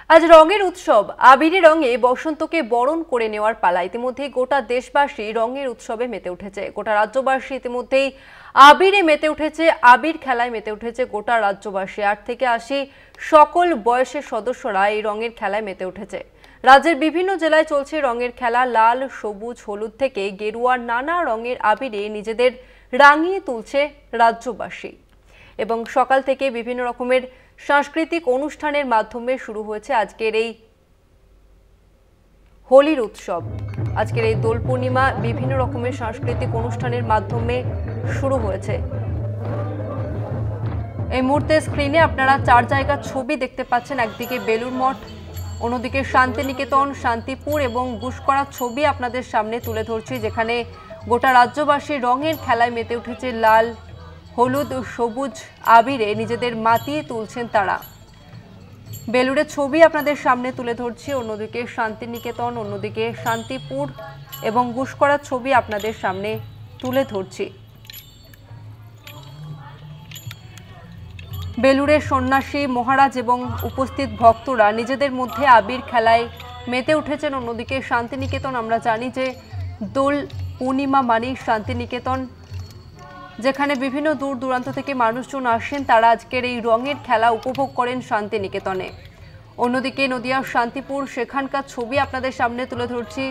আজ রঙের উৎসব আবিরে রঙে বসন্তকে বরণ করে নেওয়ার পালা। ইতিমধ্যে গোটা দেশবাসী রঙের উৎসবে মেতে উঠেছে। গোটা রাজ্যবাসী ইতিমধ্যেই আবিরে মেতে উঠেছে, আবির খেলায় মেতে উঠেছে গোটা রাজ্যবাসী। 8 থেকে 80 সকল বয়সের সদস্যরা এই রঙের খেলায় মেতে উঠেছে। রাজ্যের বিভিন্ন জেলায় চলছে রঙের খেলা। লাল, সবুজ, হলুদ থেকে গেরুয়া নানা রঙের আবিরে নিজেদের রাঙিয়ে তুলছে রাজ্যবাসী। এবং সকাল থেকে বিভিন্ন রকমের সাংস্কৃতিক অনুষ্ঠানের মাধ্যমে শুরু হয়েছে আজকের এই হোলির উৎসব। আজকের এই দোল পূর্ণিমা বিভিন্ন রকমের সাংস্কৃতিক অনুষ্ঠানের মাধ্যমে শুরু হয়েছে। এই মুহূর্তে স্ক্রিনে আপনারা 4 জায়গার ছবি দেখতে পাচ্ছেন। একদিকে বেলুড় মঠ, অন্যদিকে শান্তিনিকেতন, শান্তিপুর এবং গুসকরার ছবি আপনাদের সামনে তুলে ধরছি, যেখানে গোটা রাজ্যবাসী রঙের খেলায় মেতে উঠেছে। লাল, হলুদ, সবুজ আবিরে নিজেদের মাতিয়ে তুলছেন তারা। বেলুড়ের ছবি আপনাদের সামনে তুলে ধরছি, অন্যদিকে শান্তিনিকেতন, অন্যদিকে শান্তিপুর এবং গুসকরার ছবি আপনাদের সামনে তুলে ধরছি। বেলুড়ের সন্ন্যাসী মহারাজ এবং উপস্থিত ভক্তরা নিজেদের মধ্যে আবির খেলায় মেতে উঠেছেন। অন্যদিকে শান্তিনিকেতন, আমরা জানি যে দোল পূর্ণিমা মানেই শান্তিনিকেতন, যেখানে বিভিন্ন দূর দূরান্ত থেকে মানুষজন আসেন, তারা আজকের এই রঙের খেলা উপভোগ করেন শান্তিনিকেতনে। অন্যদিকে নদিয়ার শান্তিপুর, সেখানকার ছবি আপনাদের সামনে তুলে ধরছি।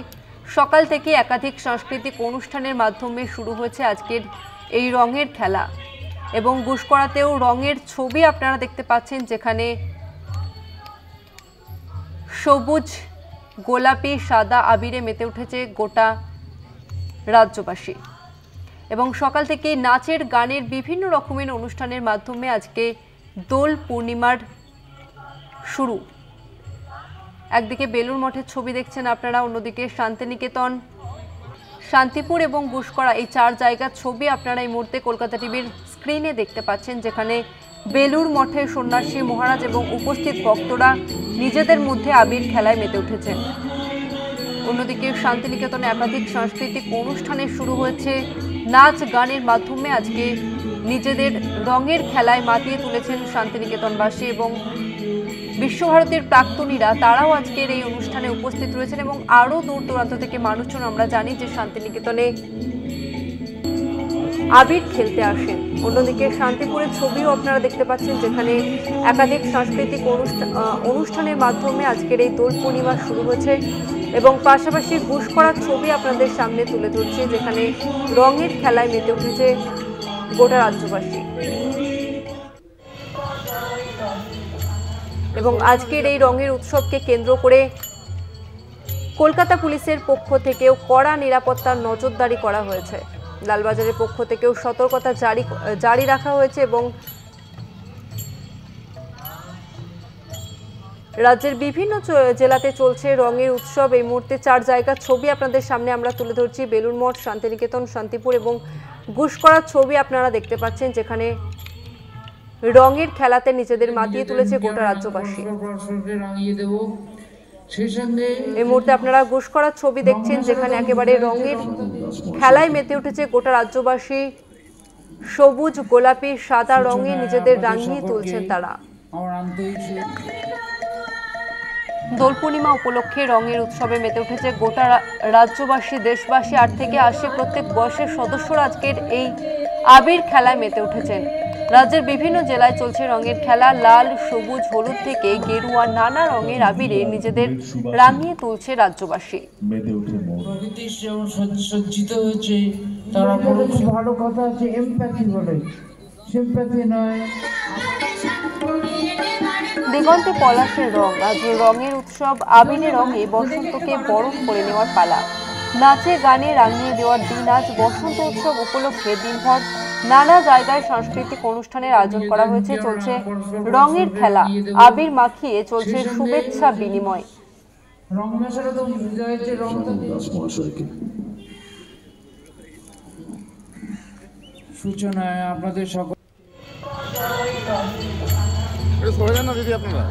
সকাল থেকে একাধিক সাংস্কৃতিক অনুষ্ঠানের মাধ্যমে শুরু হয়েছে আজকের এই রঙের খেলা। এবং গুসকরাতেও রঙের ছবি আপনারা দেখতে পাচ্ছেন, যেখানে সবুজ, গোলাপি, সাদা আবিরে মেতে উঠেছে গোটা রাজ্যবাসী। এবং সকাল থেকে নাচের, গানের বিভিন্ন রকমের অনুষ্ঠানের মাধ্যমে আজকে দোল পূর্ণিমার শুরু। একদিকে বেলুড় মঠের ছবি দেখছেন আপনারা, অন্যদিকে শান্তিনিকেতন, শান্তিপুর এবং গুসকরা, এই 4 জায়গার ছবি আপনারা এই মুহূর্তে কলকাতা টিভির স্ক্রিনে দেখতে পাচ্ছেন, যেখানে বেলুড় মঠের সন্ন্যাসী মহারাজ এবং উপস্থিত ভক্তরা নিজেদের মধ্যে আবির খেলায় মেতে উঠেছেন। অন্যদিকে শান্তিনিকেতনে একাধিক সাংস্কৃতিক অনুষ্ঠানে শুরু হয়েছে। নাচ গানের মাধ্যমে আজকে নিজেদের রঙের খেলায় মাতিয়ে তুলেছেন শান্তিনিকেতনবাসী। এবং বিশ্বভারতীর প্রাক্তনীরা, তারাও আজকের এই অনুষ্ঠানে উপস্থিত রয়েছেন এবং আরও দূর দূরান্ত থেকে মানুষজন, আমরা জানি যে শান্তিনিকেতনে আবির খেলতে আসেন। অন্যদিকে শান্তিপুরের ছবিও আপনারা দেখতে পাচ্ছেন, যেখানে একাধিক সাংস্কৃতিক অনুষ্ঠানের মাধ্যমে আজকের এই দোল পূর্ণিমা শুরু হয়েছে। এবং পাশাপাশি গুসকরার ছবি আপনাদের সামনে তুলে ধরছে, যেখানে রঙের খেলায় মেতে উঠেছে গোটা রাজ্যবাসী। এবং আজকের এই রঙের উৎসবকে কেন্দ্র করে কলকাতা পুলিশের পক্ষ থেকেও কড়া নিরাপত্তার নজরদারি করা হয়েছে। লালবাজারের পক্ষ থেকেও সতর্কতা জারি রাখা হয়েছে। এবং রাজ্যের বিভিন্ন জেলাতে চলছে রঙের উৎসব। এই মুহূর্তে 4 জায়গার ছবি আপনাদের সামনে আমরা তুলে ধরছি। বেলুড় মঠ, শান্তিনিকেতন, শান্তিপুর এবং গুসকরার ছবি আপনারা দেখতে পাচ্ছেন, যেখানে রঙের খেলাতে নিজেদের মাতিয়ে তুলেছে গোটা রাজ্যবাসী। এই মুহূর্তে আপনারা গুসকরার ছবি দেখছেন, যেখানে একেবারে রঙের খেলায় মেতে উঠেছে গোটা রাজ্যবাসী। সবুজ, গোলাপি, সাদা রঙে নিজেদের রাঙিয়ে তুলছেন তারা। দোল পূর্ণিমা উপলক্ষে রঙের উৎসবে মেতে উঠেছে গোটা রাজ্যবাসী, দেশবাসী। 8 থেকে 80 প্রত্যেক বয়সের সদস্যরা আজকের এই আবির খেলায় মেতে উঠেছেন। রাজ্যের বিভিন্ন জেলায় চলছে রঙের খেলা। লাল, সবুজ, হলুদ থেকে গেরুয়া নানা রঙের আবিরে নিজেদের রাঙিয়ে তুলছে রাজ্যবাসী। সজ্জিত হয়েছে, তারা বড় ভালো কথা আছে, এমপ্যাথি বলে, সিম্প্যাথি নয়। দিগন্তে পলাশের রং, আজ রঙের উৎসব আবিরে রঙে বসন্তকে বরণ করে নেওয়ার পালা। নাচে গানে রাঙিয়ে দেওয়ার দিন আজ। বসন্ত উৎসব উপলক্ষে দিনভর নানা জায়গায় সাংস্কৃতিক অনুষ্ঠানের আয়োজন করা হয়েছে। চলছে রঙের খেলা, আবির মাখিয়ে চলছে শুভেচ্ছা বিনিময়। সূচনায় আপনাদের সকল আপনারা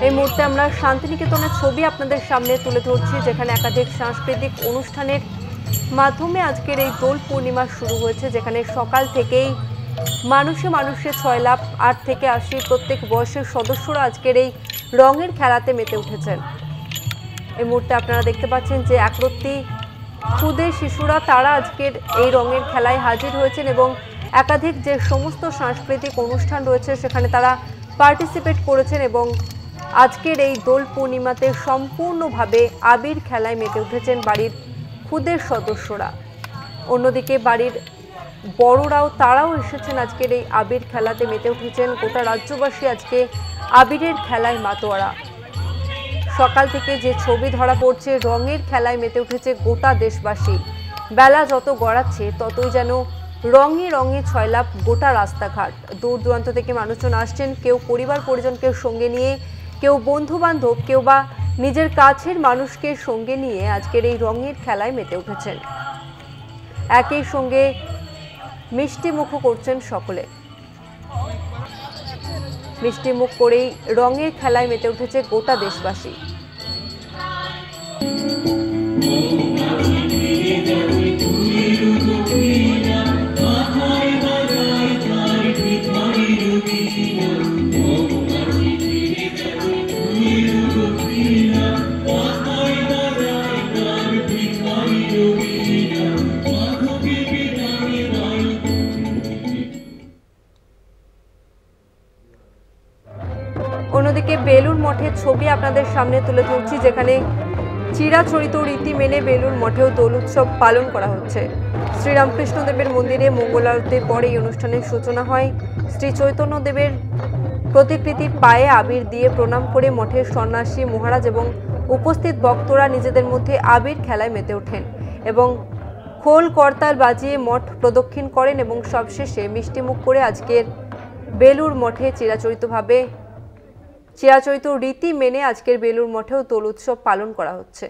এই মুহূর্তে আমরা শান্তিনিকেতনের ছবি আপনাদের সামনে তুলে ধরছি, যেখানে একাধিক সাংস্কৃতিক অনুষ্ঠানের মাধ্যমে আজকের এই দোল পূর্ণিমা শুরু হয়েছে, যেখানে সকাল থেকেই মানুষে মানুষে ছয় লাভ 8 থেকে 80 প্রত্যেক বয়সের সদস্যরা আজকের এই রঙের খেলাতে মেতে উঠেছেন। এই মুহূর্তে আপনারা দেখতে পাচ্ছেন যে একরত্তি ক্ষুদে শিশুরা তারা আজকের এই রঙের খেলায় হাজির হয়েছেন এবং একাধিক যে সমস্ত সাংস্কৃতিক অনুষ্ঠান রয়েছে সেখানে তারা পার্টিসিপেট করেছেন এবং আজকের এই দোল পূর্ণিমাতে সম্পূর্ণভাবে আবির খেলায় মেতে উঠেছেন বাড়ির ক্ষুদে সদস্যরা। অন্যদিকে বাড়ির বড়রাও তারাও এসেছেন আজকের এই আবির খেলাতে মেতে উঠেছেন। গোটা রাজ্যবাসী আজকে আবিরের খেলায় মাতোয়ারা। সকাল থেকে যে ছবি ধরা পড়ছে, রঙের খেলায় মেতে উঠেছে গোটা দেশবাসী। বেলা যত গড়াচ্ছে ততই যেন রঙে রঙে ছয়লাভ গোটা রাস্তাঘাট। দূর দূরান্ত থেকে মানুষজন আসছেন, কেউ পরিবার পরিজনকে সঙ্গে নিয়ে, কেউ বন্ধু বান্ধব, কেউ বা নিজের কাছের মানুষকে সঙ্গে নিয়ে আজকের এই রঙের খেলায় মেতে উঠেছেন। একই সঙ্গে মিষ্টি মুখও করছেন সকলে। মিষ্টি মুখ করেই রঙের খেলায় মেতে উঠেছে গোটা দেশবাসী। অন্যদিকে বেলুড় মঠের ছবি আপনাদের সামনে তুলে ধরছি, যেখানে চিরাচরিত রীতি মেনে বেলুড় মঠেও দোল উৎসব পালন করা হচ্ছে। শ্রীরামকৃষ্ণদেবের মন্দিরে মঙ্গল আরতির পরে এই অনুষ্ঠানের সূচনা হয়। শ্রী চৈতন্যদেবের প্রতিকৃতির পায়ে আবির দিয়ে প্রণাম করে মঠের সন্ন্যাসী মহারাজ এবং উপস্থিত ভক্তরা নিজেদের মধ্যে আবির খেলায় মেতে ওঠেন এবং খোল করতাল বাজিয়ে মঠ প্রদক্ষিণ করেন এবং সবশেষে মিষ্টিমুখ করে আজকের বেলুড় মঠে চিরাচরিত রীতি মেনে আজকের বেলুড় মঠেও দোল উৎসব পালন করা হচ্ছে।